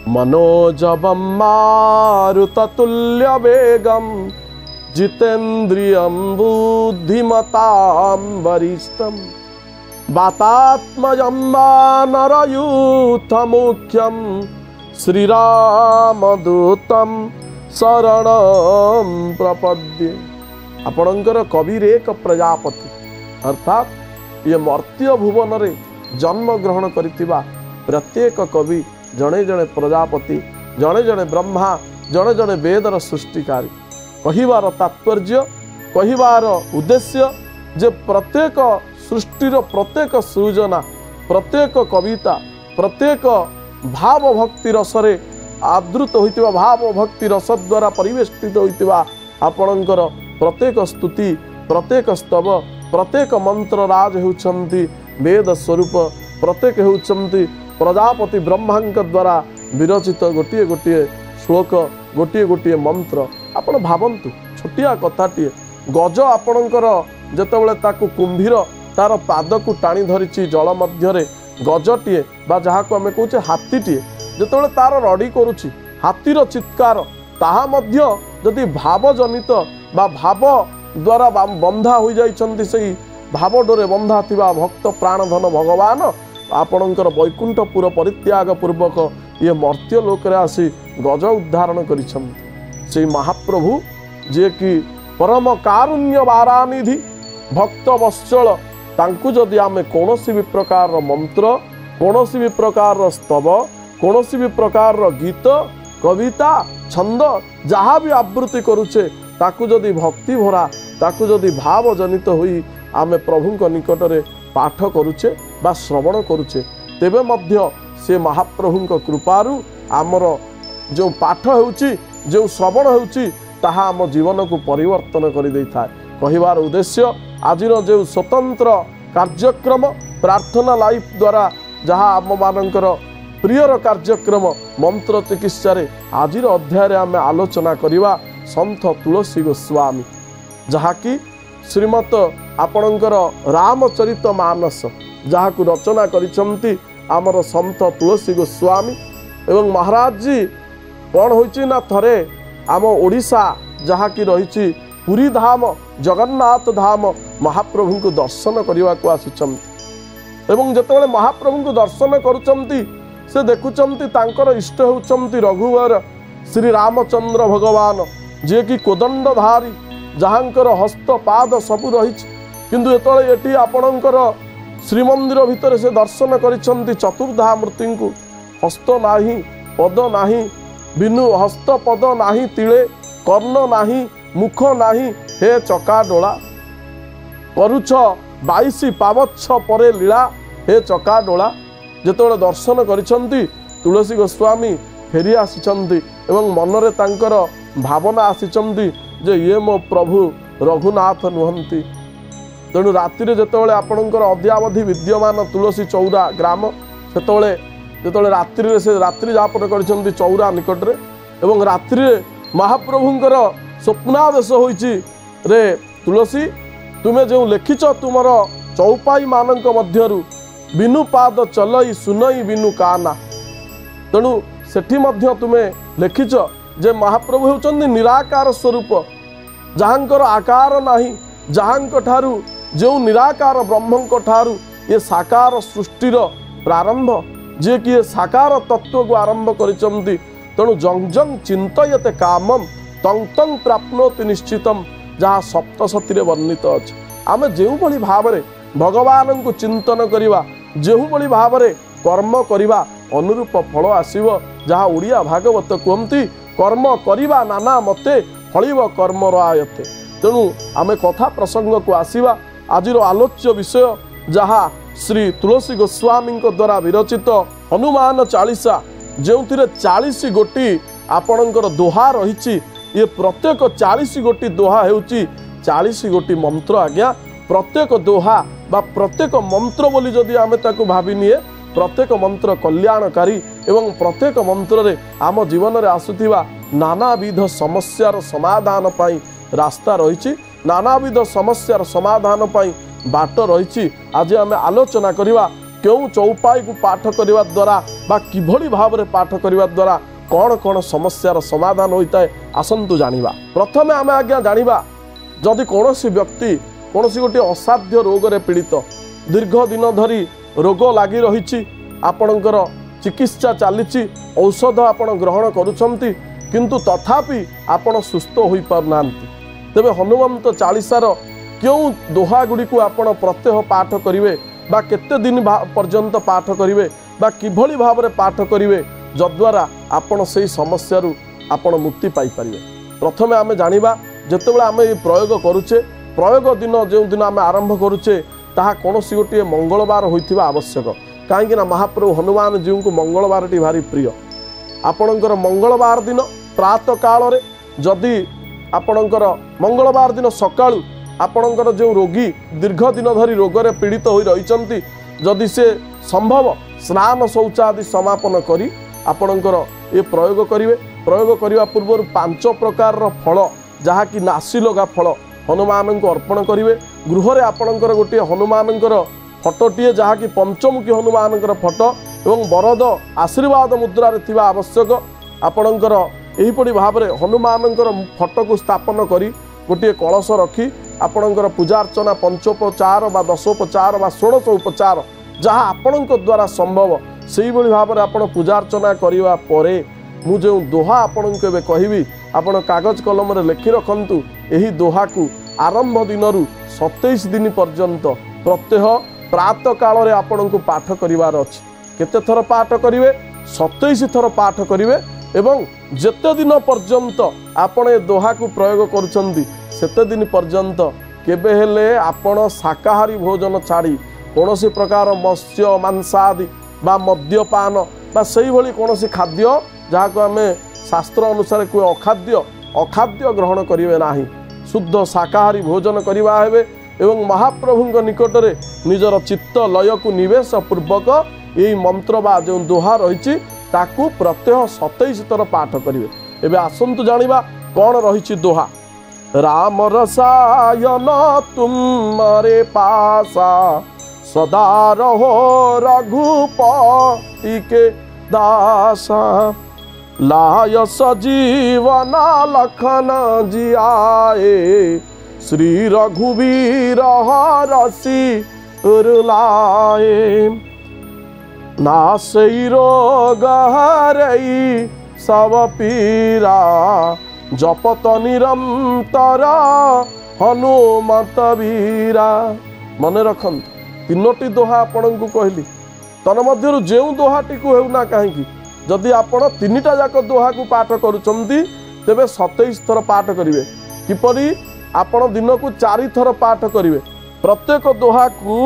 मनोजवं मारुततुल्यवेगं जितेन्द्रियं बुद्धिमतां वरिष्ठं वातात्मजं वानरयूथमुख्यं श्रीरामदूतं शरणं प्रपद्ये। आपणकर कविर एक प्रजापति अर्थात ये मर्त्य भुवन रे जन्म ग्रहण करितिबा प्रत्येक कवि जड़े जड़े प्रजापति जड़े जड़े ब्रह्मा जड़े जड़े वेदर सृष्टिकारी। कहिबार तात्पर्य कहिबार उद्देश्य जे प्रत्येक सृष्टिर प्रत्येक सृजना प्रत्येक कविता प्रत्येक भाव भक्ति रसरे आदृत होइतिबा भाव भक्ति रस द्वारा परिवेष्टित होइतिबा आपणकर प्रत्येक स्तुति प्रत्येक स्तव प्रत्येक मंत्र राज होउछंती वेद स्वरूप प्रत्येक होउछंती प्रजापति ब्रह्मांक द्वारा विरचित गोटे गोटे श्लोक गोटे गोटे मंत्र। आपण भावंतु छोटिया कथाटी गज आपणकर जेतेबेले ताकु कुंभीर तार पाद को टाणी धरिची जल मध्यरे गजटीए बा जहाँ को आमे कहूचे हाथीटीए जेतेबेले तार रड़ी करुची हाथीर चित्कार ताहा मध्य जदि भावजनित बा भाव द्वारा बंधा हो जाइछंती सेही भाव डोरे बंधा थिबा भक्त प्राणधन भगवान आपणकर वैकुंठपुर परित्याग पूर्वक ये मर्त्य लोकरे आसी गज उद्धारण करिछंती। से महाप्रभु जे कि परम कारुण्य वारानिधि भक्त वत्सल तांकु जदि आमे कोनोसी भी प्रकार मंत्र कोनोसी भी प्रकार स्तव कोनोसी भी प्रकार गीत कविता छंद जहाँ भी आवृत्ति करुचे ताकु जदि भक्ति भरा ताकु जदि भाव जनित होई आमे प्रभुंक निकटरे पाठ करुचे बा श्रवण करुचे तेबे मध्य से महाप्रभुंक कृपारु आमर जो पाठ होउची जो श्रवण होउची ताहा आम जीवन को परिवर्तन करि दैथाय। कहिबार उद्देश्य आजिर जो स्वतंत्र कार्यक्रम प्रार्थना लाइफ द्वारा जहाँ आम मानकर प्रियर कार्यक्रम मंत्र चिकित्सा आजिर अध्याय आम आलोचना करिवा संत तुलसी गोस्वामी जहाँ कि श्रीमत आपणकर रामचरित मानस जहाँ को रचना करिसंती आमर संत तुलसी गोस्वामी एवं महाराज जी कौन होइछि ना थरे आम ओडिशा जहाँ कि रही पुरी धाम जगन्नाथ धाम महाप्रभु को दर्शन करने को आसुचंती एवं जेतेबेले महाप्रभु को दर्शन करुचंती से देखुचंती तांकर इष्ट होउचंती रघुवर श्री रामचंद्र भगवान जे कि कोदंडधारी जहाँकर हस्त पाद सबु रही किंतु एतळे एटी आपणकर श्रीमंदिर भितर से दर्शन करिसंती चतुर्धा मूर्ति को हस्त नाही पद नाही बिनु हस्त पद नाही तिले कर्ण नाही मुख नाही हे चका डोला करुछ 22 पावच्छ परे लीला हे चका डोला जेतेबेले दर्शन करिसंती तुलसी गोस्वामी फेरी आसिचंती एवं मनरे तांकर भावना आसिचंती जे ये मो प्रभु रघुनाथ नुहंती। तेणु राति जेतेबेले आपणकर अद्यावधि विद्यमान तुलसी चौरा ग्राम सेतेबेले जेतेबेले रात्रि से रात्रि जापन करिसंती चौरा निकटरे एवं रात्रि महाप्रभुंकर स्वप्नादेश होइछि रे तुलसी तुमे जो लिखिछ तुमर चौपाई मानक मध्यरु बिनु पाद चलई सुनई बिनु काना तेणु सेठी मध्य तुमे लिखिछ जे महाप्रभु होउचंदी निराकार स्वरूप जहाँकर आकार नाही जहाँक ठारू जो निराकार ब्रह्मंक ठारू ये साकार सृष्टिर प्रारंभ जे कि ये साकार तत्व को आरंभ करिसंती तेणु जंग जंग चिंतयते कामम तंग तंग प्राप्नोति निश्चितम जहाँ सप्तशती वर्णित अच्छे आम जो भाव में भगवान को चिंतन करवा जो भाव में कर्म करवा अनुरूप फल आसव जहाँ ओडिया भागवत कहती कर्म करवा नाना मते फलिव कर्म आयते। तेणु आम कथा प्रसंग को आसवा आज आलोच्य विषय जहाँ श्री तुलसी गोस्वामी द्वारा विरचित हनुमान चालीसा जो 40 गोटी आपणकर दोहा रही ये प्रत्येक 40 गोटी दोहा होउची 40 गोटी मंत्र आज्ञा प्रत्येक दोहा बा प्रत्येक मंत्र बोली जदि आमे ताकू भाबी निए प्रत्येक मंत्र कल्याणकारी एवं प्रत्येक मंत्र रे आम जीवन रे आसुथिबा नानाविध समस्यार समाधान पाई रास्ता रही नानाविध समस्यार समाधान पाई बाट रही आज आमे आलोचना करिवा क्यों चौपाई को पाठ करने द्वारा बा किभली भाव में पाठ करने द्वारा कौन कौन समस्यार समाधान होता है आसतु जानिबा। प्रथमे आम आज्ञा जानिबा जदि कौन व्यक्ति कौन गोटे असाध्य रोग रे पीड़ित दीर्घ दिन धरी रोग लगी रही आपणकर चिकित्सा चली औषध आपण ग्रहण करुछंती किंतु तथापि आपण सुस्थ हो पारना तेबे हनुमंत चालीसार क्यों दोहा गुड़ी को आपण प्रत्यह पाठ करिवे बा केते दिन पर्यंत पाठ करिवे बा किभली भाव में पाठ करिवे जद्वारा आपण से समस्या आपण मुक्ति पाई परिवे। प्रथमे आमे जानिबा जेतेबेले आमे प्रयोग करूचे प्रयोग दिन जो दिन आमे आरंभ करूचे ताहा कोनोसी गोटे मंगलवार होइथिबा आवश्यक कहीं महाप्रभु हनुमान जी को मंगलवार टी भारी प्रिय। आपणकर मंगलवार दिन प्रातः काल रे जदि आपणकर मंगलवार दिन सकाळु आपणकर जो रोगी दीर्घ दिन धरी रोग रे पीड़ित होई रहिचंती जदि से संभव स्नान शौच आदि समापन करी आपणकर ये प्रयोग करिवे। प्रयोग करने पूर्व 5 प्रकार फल जहाँकि नासी लगा फल हनुमान को अर्पण करिवे। गृह रे आपणकर गोटे हनुमानकर फटोटीए जहाँकि पंचमुखी हनुमानकर फटो एवं वरद आशीर्वाद मुद्रा रे थिबा आवश्यक। आपणकर एहीपरि भाव में हनुमानकर फटो को स्थापन करी गोटे कलश रखी आपणकर पूजा अर्चना पंचोपचार बा दशोपचार बा षोडशोपचार जहाँ आपणक द्वारा संभव से भाव में आपण पूजा अर्चना करने परे मु जो दोहा आपण के कहबी आपण कागज कलम रे लिखि रखंतु। एही दोहा को आरंभ दिनरु 27 दिन पर्यंत प्रत्यह प्रातः काल रे आपण को पाठ करिवार अछि। केते थर पाठ करिवे 27 थर पाठ करिवे एवं जेते दिन पर्यंत आपण ए दोहा को प्रयोग करूछंती सेते दिन पर्यंत केबे हेले आपण शाकाहारी भोजन छाड़ी कौनसी प्रकार मत्स्य मांसादि बा मद्यपान बा सही भली कौनसी खाद्य जहाँ को आम शास्त्र अनुसार कोई अखाद्य ग्रहण करिवे नाही शुद्ध शाकाहारी भोजन करवा हेबे एवं महाप्रभु निकट रे निजर चित्त लय को निवेश पूर्वक यही मंत्र बा जो दोहा रही ताकू प्रत्यह 27 थर पाठ करिवे। एबे आसंतु जानिबा कौन रही दोहा। राम रसायन तुम्हारे पासा सदा रहो रघुपति के दासा लाय सजीवन लखन जियाए श्री रघुवीर हरसी उरलाए नासई रोग हरई सब पीरा जपत निरंतर हनुमत वीरा। मन रखन तीनोटी दोहा आपण को कहली तन्मध्यरु जो दोहाटी को हेउना कहीं जदि आपण तीनिटा जाक दोहा को पाठ करुचंती तेबे 27 थर पाठ करिवे। किपरि आपण दिन को 4 थर पाठ करिवे। प्रत्येक दोहा को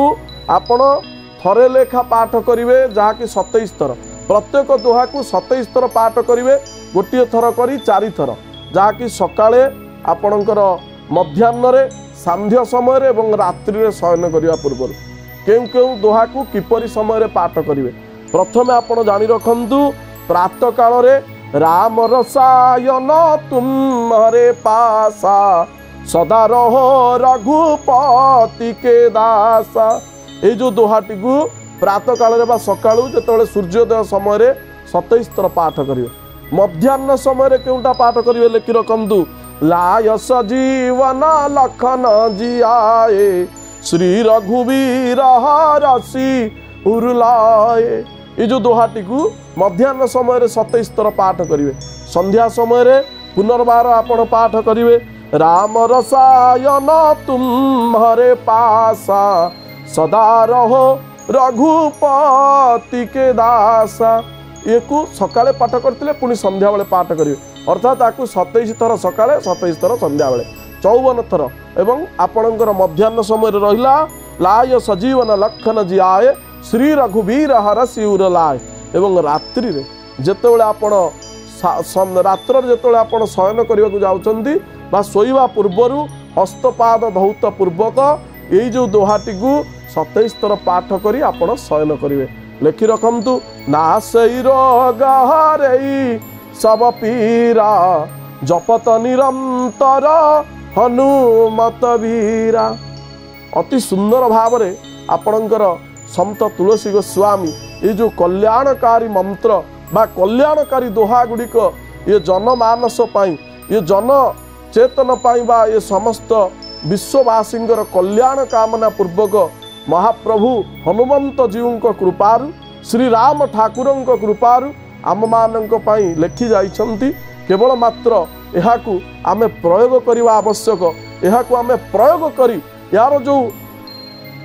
आपण थरे लेखा पाठ करिवे जहाँकि 27 थर। प्रत्येक दोहा को 27 थर पाठ करिवे गोटे थर करी 4 थर जहाँकि सकाळे आपणकर मध्याह्न सांध्य समय एवं रात्रि रे शयन करिवा पूर्व केउ केउ दोहा को किपरि समय पाठ करिवे। प्रथमे आपण जानि रखंतु प्रातः काल रे राम रसायन तुम्हारे पासा सदा रहो रघुपति के दासा। ये जो दोहाटी को प्रातः काल रे बा सकाळू जेतबेले सूर्योदय समय रे 27 थर पाठ करिवे। मध्याह्न समय केउटा पाठ करिवे लेखि रखंतु लाय सजीवन लखन जियाए श्री रघुवीर हरसी उरलाए। ये जो दोहाटी को मध्याह्न समय 27 थर पाठ करिवे। संध्या समय पुनर्बार आपण पाठ करिवे राम रसायन तुम्हारे पासा सदा रहो रघुपति के दासा। ये को सकाळे पाठ करथिले पुणी संध्या बेले पाठ करिवे अर्थात ताकू 27 थर सकाळे 27 थर संध्या बेले 54 थर एवं आपणकर मध्याह्न समय रहिला लाय सजीवन लखन जियाए श्री रघुवीर हरसी उरलाए। एवं रात्रि रे जेतेबेले आपण रात्र जेतेबेले आपण शयन करबा को जाउचंदी बा सोइबा पूर्वरु हस्तपाद धौत पूर्वक यही जो दोहाटी को 27 थर पाठ करी आपण शयन करिवे। लेखि रखंतु नासई रोग हरई सब पीरा जपत निरंतर हनुमत वीरा। अति सुंदर भाव रे आपणकर संत तुलसी गोस्वामी ये जो कल्याणकारी मंत्र बा कल्याणकारी दोहा गुड़िक ये जनमानस पाई ये जन चेतन पाई बा ये समस्त विश्ववासी कल्याण कामना पूर्वक महाप्रभु हनुमंत जीव कृपारु श्री राम ठाकुर कृपारु आम मानक पाई लेखि जाइछंती। केवल मात्र यहाकू आमे प्रयोग करवा आवश्यक। यहाकू आमे प्रयोग करी यार जो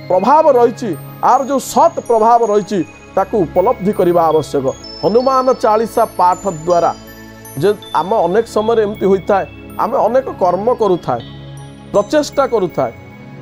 प्रभाव रही आर जो सत् प्रभाव रही ताकू उपलब्धि करवा आवश्यक। हनुमान चालीसा पाठ द्वारा जे आम अनेक समय एमती होता है आम अनेक कर्म करुथाए प्रचेष्टा करुथाए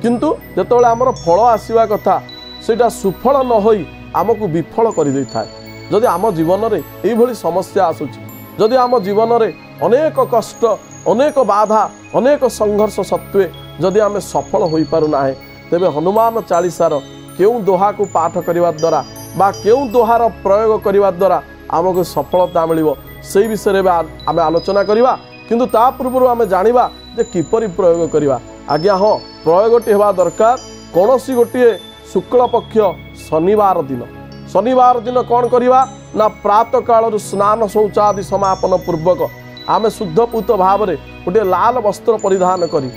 किंतु जेतबेले आमर फल आसीबा कथा सेटा सुफल न होई आमको विफल कर दे थाए। जदि आम जीवन में यही समस्या आसुची जदि आम जीवन में अनेक कष्ट अनेक बाधा अनेक संघर्ष सत्वे जदि आम सफल हो पारुना है तेबे हनुमान चालीसार केउं दोहा को पाठ करने द्वारा बा केउं दोहार प्रयोग करने द्वारा आमको सफलता मिलिबो से विषय में आम आलोचना करवा। किंतु ता पूर्व आम जानिबा जे किपरि प्रयोग करवा। आज्ञा हाँ प्रयोगटी हेबा दरकार। कौनसी गोटे शुक्ल पक्ष शनिवार दिन कौन करवा ना प्रातः काल स्नान शौचादि समापन पूर्वक आम शुद्धपूत भाव में गोटे लाल वस्त्र परिधान करी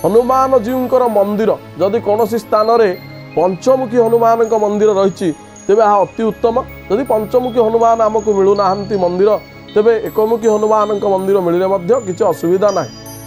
हनुमान जीवर मंदिर जदि कौन स्थान में पंचमुखी हनुमान मंदिर रही तेबे अति उत्तम। जदि पंचमुखी हनुमान आमको मिलूना मंदिर तेबे एकमुखी हनुमान मंदिर मिलने किसी असुविधा ना।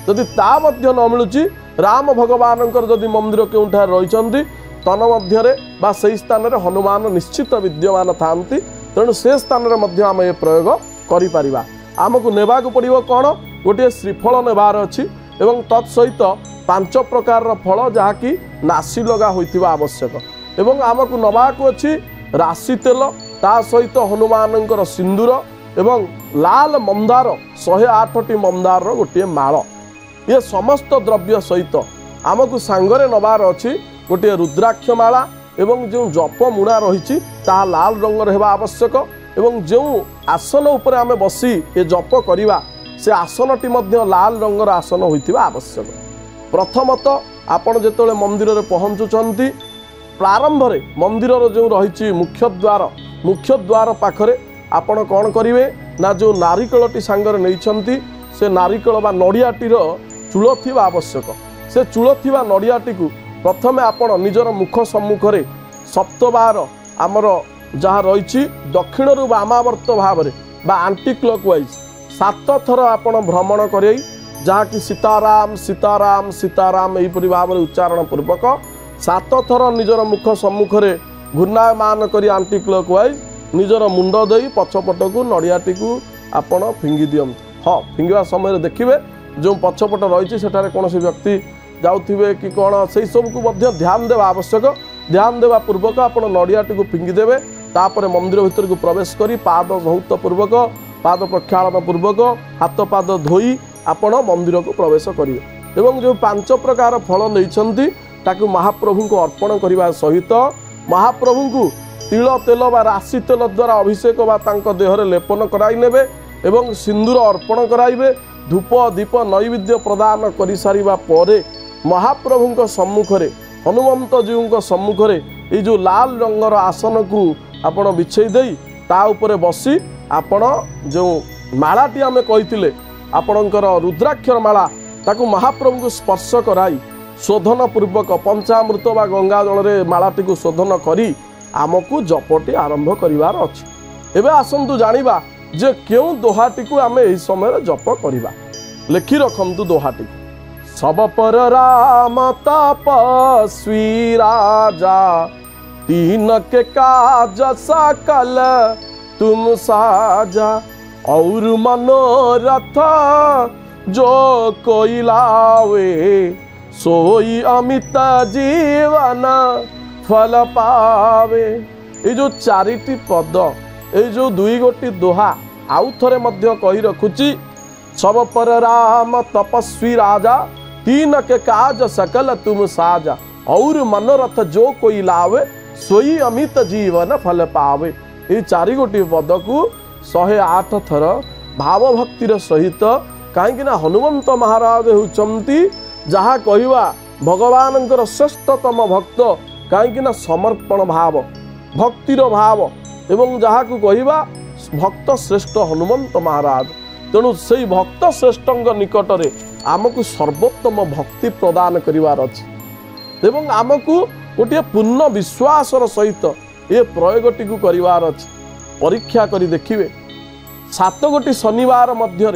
जदि ता न मिलूची राम भगवान जदि मंदिर केउठा रही तन्मध्य बा से स्थान में हनुमान निश्चित विद्यमान था तेणु से स्थान में आम ये प्रयोग करिपारिबा। आमको नेबाक पड़िबो कौन गोटे श्रीफल नेबार अछि एवं तत्सहित 5 प्रकार फल जहाँकि नासी लगा होइतिबा आवश्यक एवं आमको नबाक अछि राशि तेल ता सहित हनुमानंकर सिंदूर एवं लाल मंदार 108टी मंदार गोटे माल ये समस्त द्रव्य सहित आमको सांगरे नबार अछि गोटे रुद्राक्ष माला एवं जो जप मुड़ा रही लाल रंगर हेबा आवश्यक एवं जो आसन उपर आमे बसी ये जप करिबा से आसनटी मध्य लाल रंगर आसन होइतिबा आवश्यक। प्रथमत आपण जेतले मंदिर रे पहुंचुचंती प्रारंभ रे मंदिर जो रही मुख्य द्वार पाखरे आपण कौन करिवे ना जो नारिकलटी सांगरे नैछंती से नारिकल बा नड़ियाटीर चूल थिबा आवश्यक। से चूल थिबा नड़ियाटी को प्रथमे आपण निजर मुख सम्मुखरे सप्तबार आमर जहाँ रही दक्षिण रु वामावर्त भाव बा आंटी क्लॉक वाइज 7 थर आपण भ्रमण करे जहाँ कि सीताराम सीताराम सीताराम यहीपरि भाव उच्चारण पूर्वक 7 थर निजर मुख सम्मुखरे घूर्णायमान करी आंटी क्लॉक वाइज निजर मुंड दे पछपट को नड़ियाटी को आपण फिंगी दियंतु। हाँ फिंगा समय देखिए जो पछपट रही सेठारे कौन व्यक्ति जाउथिबे कि कौन से सब को ध्यान देवा आवश्यक। ध्यान देवा पूर्वक आपण नड़ियाटी को फिंगी देवे तापर मंदिर भीतर को प्रवेश करी पाद धौत पूर्वक पाद प्रक्षालन पूर्वक हाथ पाद धोई आपण मंदिर को प्रवेश करिवे एवं जो 5 प्रकार फल नैछंती ताकू महाप्रभु को अर्पण करने सहित महाप्रभु को तिल तेल बा राशि तेल द्वारा अभिषेक बा तांको देहरे लेपन कराई नेबे एवं सिंदूर अर्पण कराइबे धूप दीप नैवेद्य प्रदान करि सारिबा परे महाप्रभु सम्मुखरे हनुमंत जीव सम्मुखरे ये जो लाल रंगर आसन को आपण बिछे दे ता उपरे बसी आपण जो मालाटी आमे कहिथिले आपणकर रुद्राक्षर माला ताकू महाप्रभु को स्पर्श कराई शोधन पूर्वक पंचामृत बा गंगा जल रे मालाटी को शोधन करी आमको जपटी आरंभ करिवार अछि। एबे आसंतु जानिबा जे केउ दोहाटी को आमे एही समय जप करिबा। लेखि रखंतु दोहाटी सब पर राम तपस्वी राजा तीन के काज सकल तुम साजा और मनोरथ जो कोई लावे सोई अमित जीवन फल पावे। ये जो 4टी पद ये जो 2 गोटी दोहा आउ थरे मध्य कही रखुची सब पर राम तपस्वी राजा तीन के काज सकल तुम साजा और मनोरथ जो कोई लावे सोई अमित जीवन फल पावे। ये 4 गोटी पद को 108 थर भाव भक्तिर सहित कहीं हनुमंत महाराज होउचंती जहाँ कहवा भगवान श्रेष्ठतम भक्त कहीं समर्पण भाव भक्तिर भाव एवं जहाँ को कहवा भक्त श्रेष्ठ हनुमंत महाराज। तेणु से भक्त श्रेष्ठ निकटरे आमको सर्वोत्तम भक्ति प्रदान करिवार अछि एवं आमको गोटे पूर्ण विश्वासर सहित ये प्रयोगटी को करिवार अछि। परीक्षा करी देखिए 7 गोटी शनिवार मध्य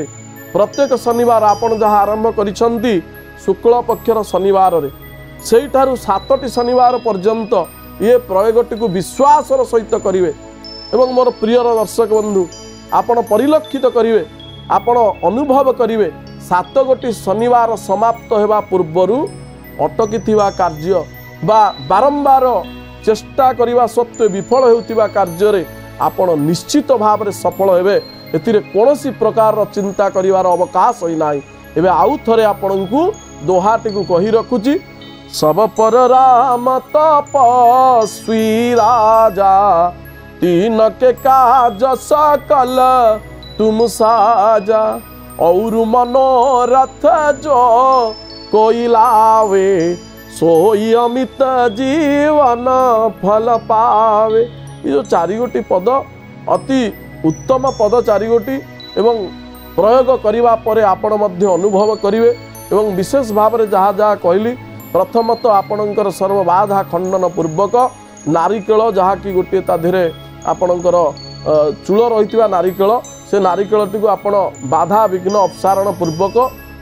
प्रत्येक शनिवार आपण जहाँ आरंभ करिसंती शुक्ल पक्षर शनिवार रे सेई ठारू 7टी शनिवार पर्यंत ये प्रयोगटी को विश्वासर सहित करिवे। एवं मोर प्रिय दर्शक बंधु आपण परिलक्षित करिवे, आपण अनुभव करिवे 7 गोटी शनिवार समाप्त हेबा पूर्वरु अटकी थिबा कार्य बा बारंबार चेष्टा करिवा सत्वे विफल हेउतिबा कार्य रे आपण निश्चित भाव रे सफल हेबे। एतिरे कोनोसी प्रकार चिंता करिवार अवकाश होई नाही। एबे आउ थरे आपनकु दोहाटी को कहि रखुची। सब पर राम तपस्वी राजा, तीन के काज सकल तुम साजा, और मनोरथ जो कोई लावे, सोई अमित जीवन फल पावे। ये जो 4 गोटी पद अति उत्तम पद 4 गोटी एवं प्रयोग करिवा परे आपण मध्य अनुभव करिवे। एवं विशेष भाव में जहाँ जहाँ कहली प्रथमत आपणकर सर्वबाधा खंडन पूर्वक नारिकेल जहाँकि गोटे ता धीरे आपणकर चूल रही नारिकेल से नारिकेलटी को आपण बाधा विघ्न अपसारण पूर्वक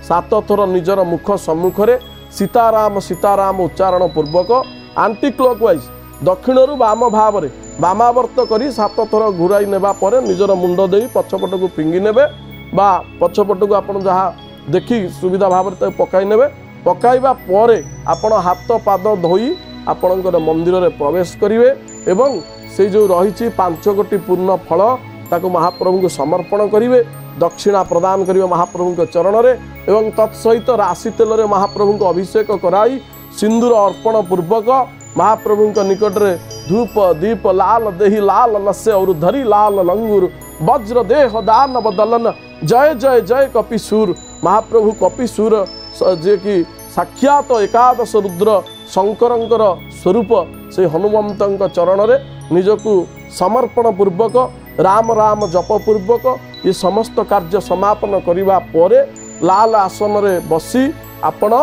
7 थर निजर मुख सम्मुखें सीताराम सीताराम उच्चारण पूर्वक आंटी क्लॉक वाइज दक्षिण बाम भाव में बामावर्त करी 7 थर घुराई नेबा परे निजर मुंड दे पछपट को फिंगी नेबे बा पछपट को आपण जहाँ देखी सुविधा भाव में पकाई नेबे। पकाइबा परे आपण हाथ पाद धोई आपणकर मंदिर रे प्रवेश करिवे एवं से जो रही 5 गोटी पूर्ण फल ताको महाप्रभु को समर्पण करिवे, दक्षिणा प्रदान करिवे महाप्रभु के चरण रे एवं तत्सहित राशि तेल रे महाप्रभु को अभिषेक कराई सिंदूर अर्पण पूर्वक महाप्रभु के निकट रे धूप दीप लाल देही लाल लस्य और धरी लाल लंगूर वज्र देह दान बदलन जय जय जय कपिसूर। महाप्रभु कपिसूर जे कि साक्षात एकादश रुद्र शंकरंकर स्वरूप से हनुमंत चरण रे निजकु समर्पण पूर्वक राम राम जप पूर्वक ये समस्त कार्य समापन करिवा परे लाल आसन रे बसी आपण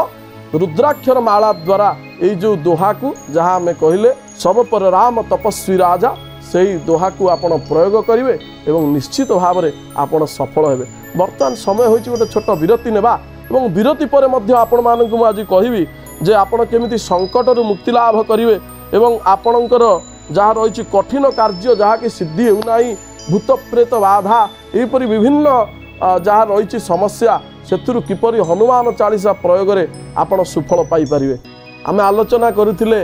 रुद्राक्षर माला द्वारा ये जो दोहा को जहाँ में कहले सब पर राम तपस्वी राजा से दोहा को आपण प्रयोग करिवे एवं निश्चित भाव में आपण सफल हेबे। वर्तमान समय होइछि गोटे छोट विरति नेबा एवं विरति पर मध्य आपण मानकु मु आज कहिबी जे आपण केमिति संकट रु मुक्ति लाभ करिवे एवं आपणकर जहाँ रही कठिन कार्य जहाँ कि सिद्धि होनाई भूत प्रेत बाधा यहपरि विभिन्न जहाँ रही समस्या से किपरि हनुमान चालीसा प्रयोग में आपण सुफल पाइपर। आम आलोचना करुथिले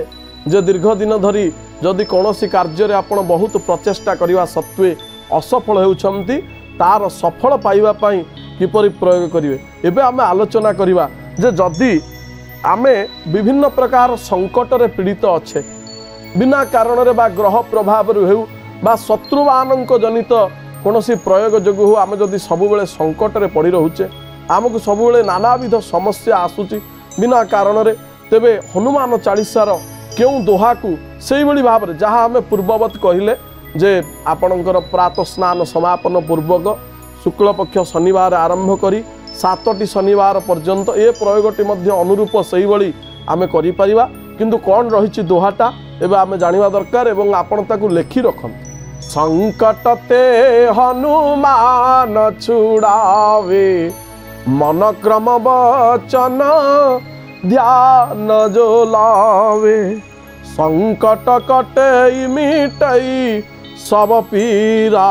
जे दीर्घ दिन धरी जदि कौनसी कार्य आपण बहुत प्रचेष्टा करने सत्वे असफल होउछंती तार सफल पाइबा पई किपरि प्रयोग करिवे। एबे आम आलोचना करिवा जे जदि आमे विभिन्न प्रकार संकट रे पीड़ित अच्छे बिना कारण रे बा ग्रह प्रभाव हो बा शत्रुवानक जनित कौनसी प्रयोग जोगु हो आम जदि सबुबले संकट रे पड़ी रोचे आमको सबुबले नानाविध समस्या आसुची बिना कारण रे तेबे हनुमान चालीसार क्यों दोहा को से भाव में जहाँ आम पूर्ववत कहले जे आपणकर प्रातः स्नान समापन पूर्वक शुक्ल पक्ष शनिवार आरंभ करी 7टी शनिवार पर्यंत ए प्रयोगटी मध्य अनुरूप से ही आम करिपरिबा। किंतु कौन रही दोहाटा एवं आम जानिबा दरकार एवं आपण ताकू लेखि रखन। संकट ते हनुमान छुड़ावे मन क्रम वचन ध्यान जो लावे, संकट कटे मिटई सब पीरा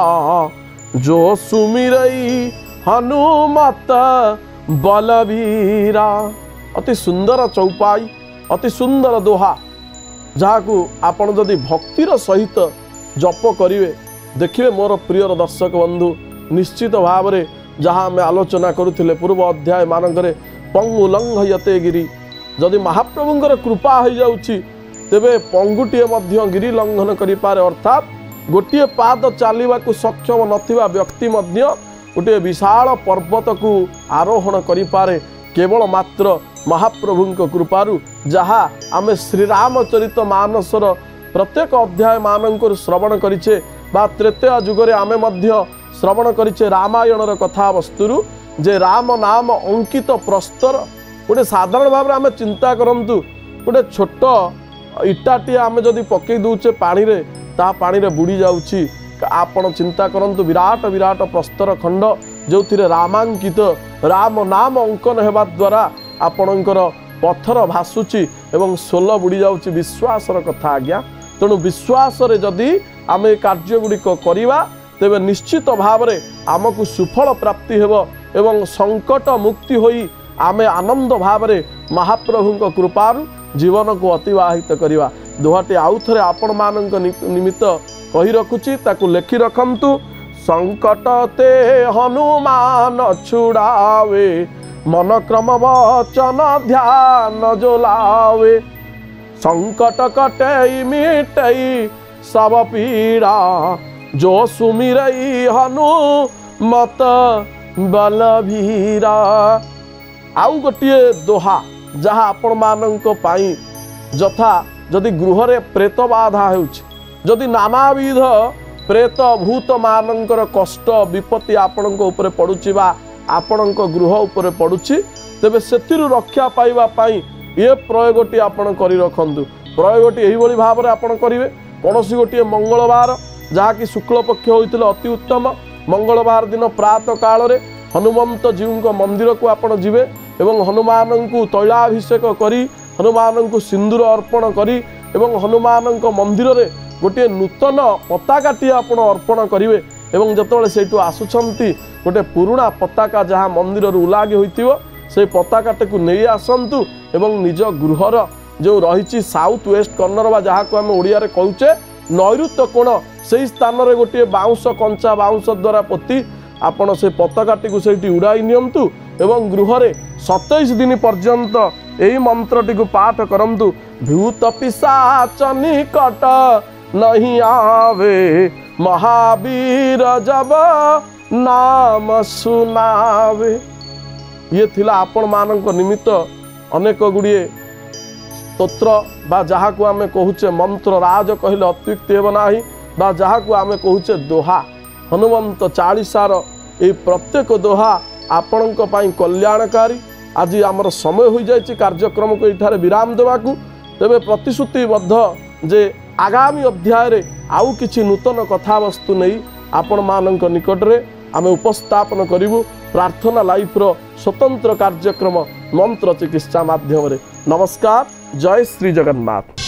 जो सुमिरई हनुमत बलवीरा। अति सुंदर चौपाई अति सुंदर दोहा जहाँ को आपण जदि भक्तिर सहित जप करिवे देखिए मोर प्रिय दर्शक बंधु निश्चित भाव में जहाँ आम आलोचना करुथिले पूर्व अध्याय मानकरे पंगु लंघयते गिरी जदि महाप्रभुंकर कृपा हो जाउछि तेबे पंगुटीए मध्य गिरी लंघन करि पारे अर्थात गोटे पाद चलवा को सक्षम नथिबा व्यक्ति मध्य गोटे विशाल पर्वत को आरोहण करि पारे केवल मात्र महाप्रभुंक कृपारु जहाँ आमे श्रीरामचरित मानसर प्रत्येक अध्याय मानक श्रवण करिछे बा त्रेतया जुगरे आमे मध्य श्रवण करिछे रामायणर कथा वस्तुरु जे राम नाम अंकित प्रस्तर गोटे साधारण भाव आम चिंता करंतु गोटे छोट इटाटी आम जदि पकई दौचे पानी रे ता पानी रे बुड़ी जाउछि आपण चिंता करंतु विराट विराट प्रस्तर खंड जो रामांकित राम नाम अंकन हेबा द्वारा आपणकर पत्थर भासुची एवं सोल बुड़ी जाउछि विश्वासर कथा आज्ञा तेणु विश्वास रे जदि आम कार्य गुड़िक करवा तेबे निश्चित भाव में आमको सुफल प्राप्ति हेबो एवं संकट मुक्ति होई आमे आनंद भाव में महाप्रभु कृपारु जीवन को अतिवाहित करवा दोहाटी आउ थे आपण मानक निमित्त कही रखुची ताकू लेखि रखंतु संकट ते हनुमान छुड़ावे मन क्रम वचन ध्यान जोलावे संकट कटई मिटई सब पीड़ा जो सुमिरई हनुमत बलभीरा। आउ गोटे दोहा जहाँ आपण मानक पाई जथा जदि गृह रे प्रेत बाधा होउछि जदि नानाविध प्रेत भूत मानकर कष्ट विपत्ति आपणक उपरे पड़ुछि बा आपणक गृह उपरे पड़ुछि तेबे सेतिरु रक्षा पाइबा पाई ये प्रयोगटी आपण करि रखंतु प्रयोगटी एही भली भाव रे आपण करिवे कोनोसी गोटे मंगलवार जहाँ कि शुक्ल पक्ष होइतिले अति उत्तम मंगलवार दिन प्रातः काल रे हनुमंत जीव मंदिर को आपण जिवे एवं हनुमान को तैलाभिषेक करी हनुमान को सिंदूर अर्पण करी एवं हनुमान मंदिर रे गोटे नूतन पताकाटी आपण अर्पण करिवे एवं जतबेले सेठू आसुछंती गोटे पुराना पताका जहाँ मंदिर उलागी होइतिबो से पताकाटे को नहीं आसंतु एवं निज गृहर जो रही साउथ वेस्ट कर्नर बा जहाँ को आम ओडिया रे कहूचे नैऋत्य कोण से स्थान में गोटे बाउंश कंचा बाउंश द्वारा पोती आपण से पताकाटी को सेठी उड़ाई नियंतु एवं गृह रे 27 दिन पर्यंत यही मंत्रटी को पाठ करंतु भूत पिशाच निकट नहीं आवे महावीर जब नाम सुनावे। ये थिला आपण मानक निमित्त अनेक गुड़िए स्तोत्र बा जहाँ को आमे कहूचे मंत्र राज कहले अत्युक्ति हेब नाही बा जहाँ को आमे कहूचे दोहा हनुमंत चालीसार ये प्रत्येक दोहा आपणक पाई कल्याणकारी। आज आमर समय हो जाए कार्यक्रम को ये विराम देवाकू तेबे प्रतिश्रुतिबद्ध जे आगामी अध्याय रे आउ किछि नूतन कथावस्तु नहीं आपण मानक निकट रे आमे उपस्थापन करिवु प्रार्थना लाइफ रो स्वतंत्र कार्यक्रम मंत्र चिकित्सा माध्यम रे। नमस्कार, जय श्री जगन्नाथ।